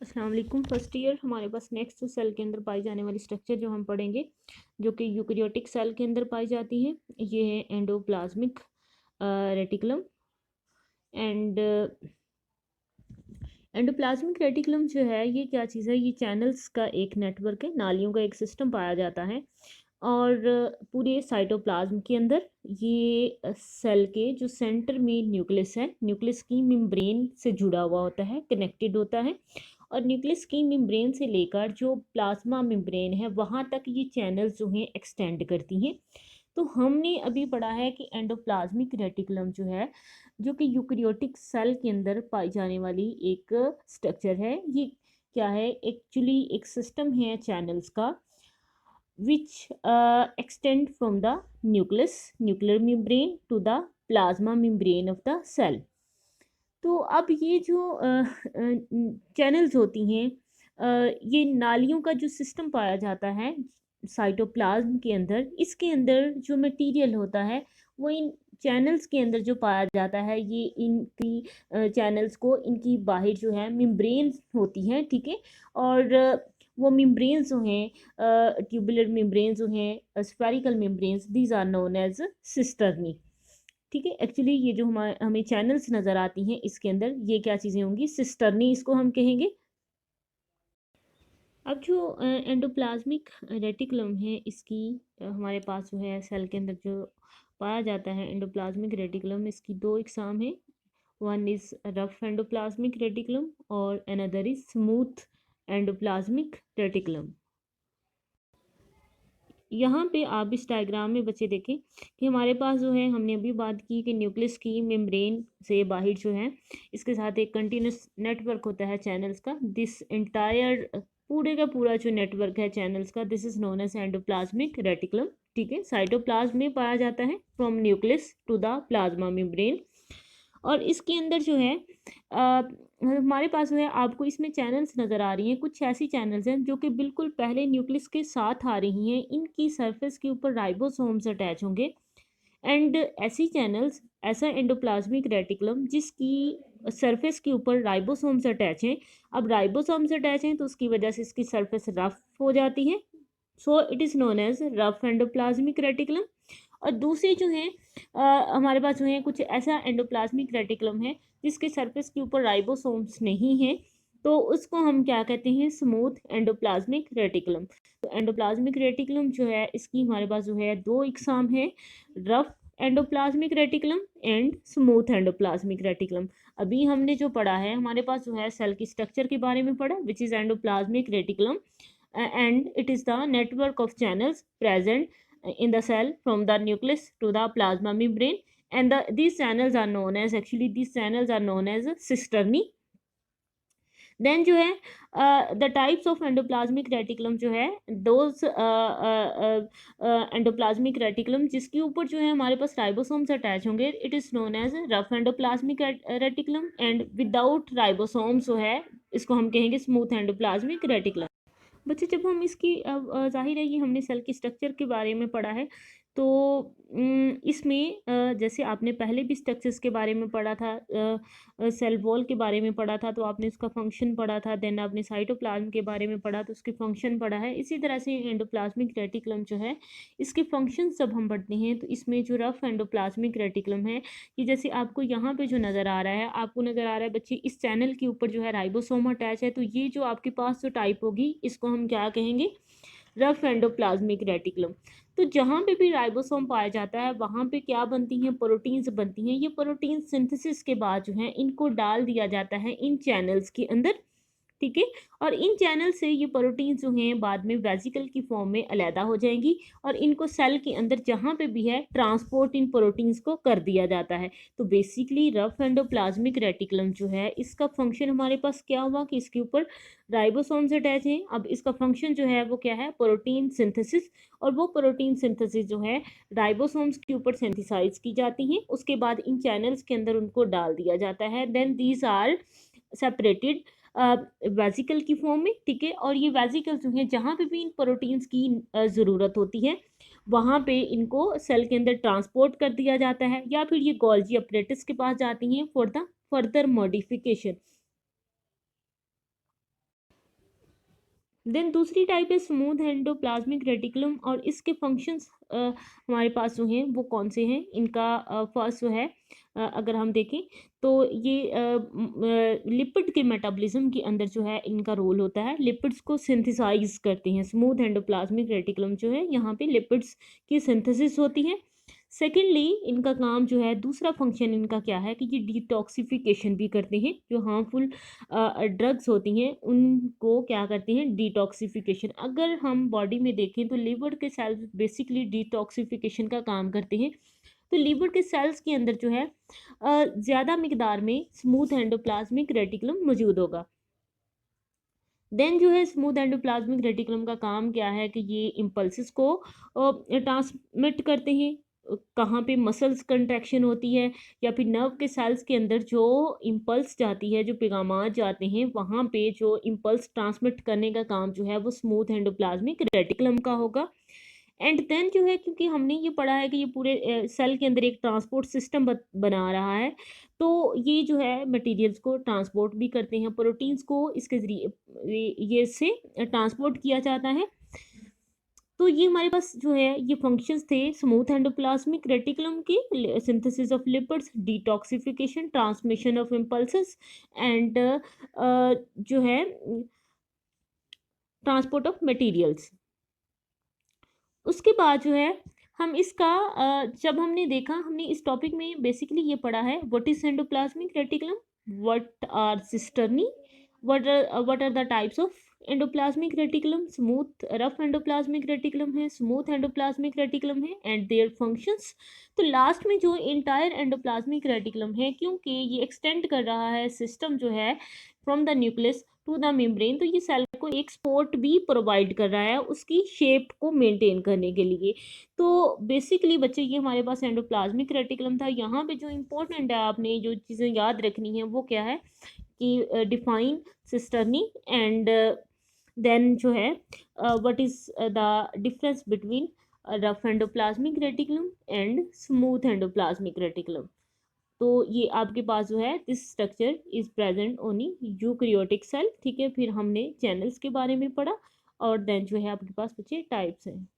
अस्सलाम वालेकुम। First year हमारे पास नेक्स्ट सेल के अंदर पाई जाने वाली स्ट्रक्चर जो हम पढ़ेंगे, जो कि यूकेरियोटिक सेल के अंदर पाई जाती है, ये है endoplasmic reticulum. And endoplasmic reticulum जो है ये क्या चीज़ है, ये चैनल्स का एक नेटवर्क है, नालियों का एक सिस्टम पाया जाता है। और पूरे साइटोप्लाज्म के अंदर ये सेल के जो सेंटर में न्यूक्लियस है, न्यूक्लियस की मेम्ब्रेन से जुड़ा हुआ होता है, कनेक्टेड होता है। और न्यूक्लियस की मेम्ब्रेन से लेकर जो प्लाज्मा मेम्ब्रेन है वहाँ तक ये चैनल्स जो हैं एक्सटेंड करती हैं। तो हमने अभी पढ़ा है कि एंडोप्लाज्मिक रेटिकुलम जो है, जो कि यूकेरियोटिक सेल के अंदर पाई जाने वाली एक स्ट्रक्चर है। ये क्या है, एक्चुअली एक सिस्टम है चैनल्स का, which extend from the nuclear membrane to the plasma membrane of the cell। तो अब ये जो चैनल्स होती हैं, ये नालियों का जो सिस्टम पाया जाता है साइटोप्लाज्म के अंदर, इसके अंदर जो मटेरियल होता है वो इन चैनल्स के अंदर जो पाया जाता है, ये इनकी चैनल्स को इनकी बाहर जो है मेम्ब्रेन होती हैं, ठीक है। और वो मेम्ब्रेन्स जो हैं, ट्यूबुलर मेम्ब्रेन्स जो हैं, spherical membranes, these are known as cisternae, ठीक है। एक्चुअली ये जो हमें चैनल्स नज़र आती हैं इसके अंदर, ये क्या चीज़ें होंगी, सिस्टर्नी इसको हम कहेंगे। अब जो एंडोप्लाज्मिक रेटिकुलम है, इसकी हमारे पास जो है सेल के अंदर जो पाया जाता है एंडोप्लाज्मिक रेटिकुलम, इसकी दो इकसाम है। One is rough endoplasmic reticulum और another is smooth endoplasmic reticulum. यहाँ पे आप इस डायग्राम में बच्चे देखें कि हमारे पास जो है, हमने अभी बात की कि न्यूक्लियस की मेम्ब्रेन से बाहर जो है, इसके साथ एक कंटिन्यूस नेटवर्क होता है चैनल्स का। दिस एंटायर पूरे का पूरा जो नेटवर्क है चैनल्स का, this is known as endoplasmic reticulum, ठीक है। साइटोप्लाज्म में पाया जाता है from nucleus to the plasma membrane. और इसके अंदर जो है हमारे पास जो है, आपको इसमें चैनल्स नज़र आ रही हैं, कुछ ऐसी चैनल्स हैं जो कि बिल्कुल पहले न्यूक्लियस के साथ आ रही हैं, इनकी सरफेस के ऊपर राइबोसोम्स अटैच होंगे। एंड ऐसी चैनल्स, ऐसा एंडोप्लाज्मिक रेटिकुलम जिसकी सरफेस के ऊपर राइबोसोम्स अटैच हैं। अब राइबोसोम्स अटैच हैं तो उसकी वजह से इसकी सरफेस रफ हो जाती है, so it is known as rough endoplasmic reticulum. और दूसरी जो है, हमारे पास जो है कुछ ऐसा एंडोप्लाज्मिक रेटिकुलम है जिसके सरफेस के ऊपर राइबोसोम्स नहीं है, तो उसको हम क्या कहते हैं, स्मूथ एंडोप्लाज्मिक रेटिकुलम। तो एंडोप्लाज्मिक रेटिकुलम जो है, इसकी हमारे पास जो है दो इकसाम है, rough endoplasmic reticulum and smooth endoplasmic reticulum. अभी हमने जो पढ़ा है, हमारे पास जो है सेल की स्ट्रक्चर के बारे में पढ़ा, which is endoplasmic reticulum, and it is the network of channels present in the cell from the nucleus to the plasma membrane, and these channels are known as, actually these channels are known as cisternae। Then जो है the types of endoplasmic reticulum जो है, those endoplasmic reticulum जिसके ऊपर जो है हमारे पास राइबोसोम्स अटैच होंगे, it is known as rough endoplasmic reticulum. And without ribosomes जो है, इसको हम कहेंगे स्मूथ एंडोप्लाज्मिक रेटिकुलम। बच्चे जब हम इसकी ज़ाहिर है, ये हमने सेल की स्ट्रक्चर के बारे में पढ़ा है, तो इसमें जैसे आपने पहले भी स्ट्रक्चर्स के बारे में पढ़ा था, सेल वॉल के बारे में पढ़ा था तो आपने उसका फंक्शन पढ़ा था, देन आपने साइटोप्लाज्म के बारे में पढ़ा तो उसके फंक्शन पढ़ा है। इसी तरह से एंडोप्लाज्मिक रेटिकुलम जो है, इसके फंक्शंस जब हम पढ़ते हैं तो इसमें जो रफ एंडोप्लाज्मिक रेटिकुलम है, ये जैसे आपको यहाँ पे जो नज़र आ रहा है, आपको नज़र आ रहा है बच्चे, इस चैनल के ऊपर जो है राइबोसोम अटैच है, तो ये जो आपके पास जो टाइप होगी, इसको हम क्या कहेंगे, रफ एंडोप्लाज्मिक रेटिकुलम। तो जहाँ पे भी राइबोसोम पाया जाता है वहाँ पे क्या बनती हैं, प्रोटीन्स बनती हैं। ये प्रोटीन सिंथेसिस के बाद जो है इनको डाल दिया जाता है इन चैनल्स के अंदर, ठीक है। और इन चैनल से ये प्रोटीन जो हैं बाद में वेसिकल की फॉर्म में अलहदा हो जाएंगी और इनको सेल के अंदर जहाँ पे भी है ट्रांसपोर्ट इन प्रोटीन्स को कर दिया जाता है। तो बेसिकली रफ एंडोप्लाज्मिक रेटिकुलम जो है, इसका फंक्शन हमारे पास क्या हुआ कि इसके ऊपर राइबोसोम्स अटैच हैं। अब इसका फंक्शन जो है वो क्या है, प्रोटीन सिंथेसिस। और वो प्रोटीन सिंथेसिस जो है राइबोसोम्स के ऊपर सिंथेसाइज की जाती हैं, उसके बाद इन चैनल्स के अंदर उनको डाल दिया जाता है। Then these are separated vesicle की फॉर्म में, ठीक है। और ये वेसिकल जो है, जहाँ पे भी इन प्रोटीन्स की ज़रूरत होती है वहाँ पे इनको सेल के अंदर ट्रांसपोर्ट कर दिया जाता है, या फिर ये गोल्जी अपरेटस के पास जाती हैं for the further modification. Then दूसरी टाइप है स्मूथ एंडोप्लाज्मिक रेटिकुलम, और इसके फंक्शंस हमारे पास जो हैं वो कौन से हैं। इनका फर्स्ट जो है अगर हम देखें तो ये लिपिड के मेटाबॉलिज्म के अंदर जो है इनका रोल होता है, लिपिड्स को सिंथेसाइज करते हैं। स्मूथ एंडोप्लाज्मिक रेटिकुलम जो है यहाँ पे लिपिड्स की सिंथेसिस होती है। सेकेंडली इनका काम जो है, दूसरा फंक्शन इनका क्या है कि ये डिटॉक्सिफिकेशन भी करते हैं। जो हार्मफुल ड्रग्स होती हैं उनको क्या करते हैं, डिटॉक्सिफिकेशन। अगर हम बॉडी में देखें तो लीवर के सेल्स बेसिकली डिटॉक्सिफिकेशन का काम करते हैं। तो लीवर के सेल्स के अंदर जो है ज़्यादा मिकदार में स्मूथ एंडोप्लाज्मिक रेटिकुलम मौजूद होगा। देन जो है स्मूथ एंडोप्लाज्मिक रेटिकुलम का काम क्या है कि ये इम्पल्सिस को ट्रांसमिट करते हैं। कहाँ पे मसल्स कंट्रैक्शन होती है या फिर नर्व के सेल्स के अंदर जो इम्पल्स जाती है, जो पैगामात जाते हैं, वहाँ पे जो इम्पल्स ट्रांसमिट करने का काम जो है वो स्मूथ एंडोप्लाज्मिक रेटिकुलम का होगा। एंड देन जो है, क्योंकि हमने ये पढ़ा है कि ये पूरे सेल के अंदर एक ट्रांसपोर्ट सिस्टम बना रहा है, तो ये जो है मटेरियल्स को ट्रांसपोर्ट भी करते हैं, प्रोटीन्स को इसके ज़रिए ये से ट्रांसपोर्ट किया जाता है। तो ये हमारे पास जो है ये फंक्शंस थे स्मूथ एंडोप्लाज्मिक रेटिकुलम के, synthesis of lipids, detoxification, transmission of impulses and जो है ट्रांसपोर्ट ऑफ मटेरियल्स। उसके बाद जो है हम इसका जब हमने देखा, हमने इस टॉपिक में बेसिकली ये पढ़ा है what is endoplasmic reticulum, what are cisternae, what are the types of endoplasmic reticulum. Smooth rough endoplasmic reticulum है, स्मूथ एंडोप्लाज्मिक रेटिकुलम है एंड देयर फंक्शंस। तो लास्ट में जो इंटायर एंडोप्लाज्मिक रेटिकुलम है, क्योंकि ये एक्सटेंड कर रहा है सिस्टम जो है from the nucleus to the membrane, तो ये सेल को एक सपोर्ट भी प्रोवाइड कर रहा है उसकी शेप को मेंटेन करने के लिए। तो बेसिकली बच्चे ये हमारे पास एंडोप्लाज्मिक रेटिकुलम था। यहाँ पे जो इम्पोर्टेंट है, आपने जो चीज़ें याद रखनी है वो क्या है कि डिफाइन सिस्टर्नी एंड देन जो है what is the difference between rough endoplasmic reticulum and smooth endoplasmic reticulum. तो ये आपके पास जो है this structure is present only eukaryotic cell. ठीक है, फिर हमने चैनल्स के बारे में पढ़ा और देन जो है आपके पास बच्चे टाइप्स हैं।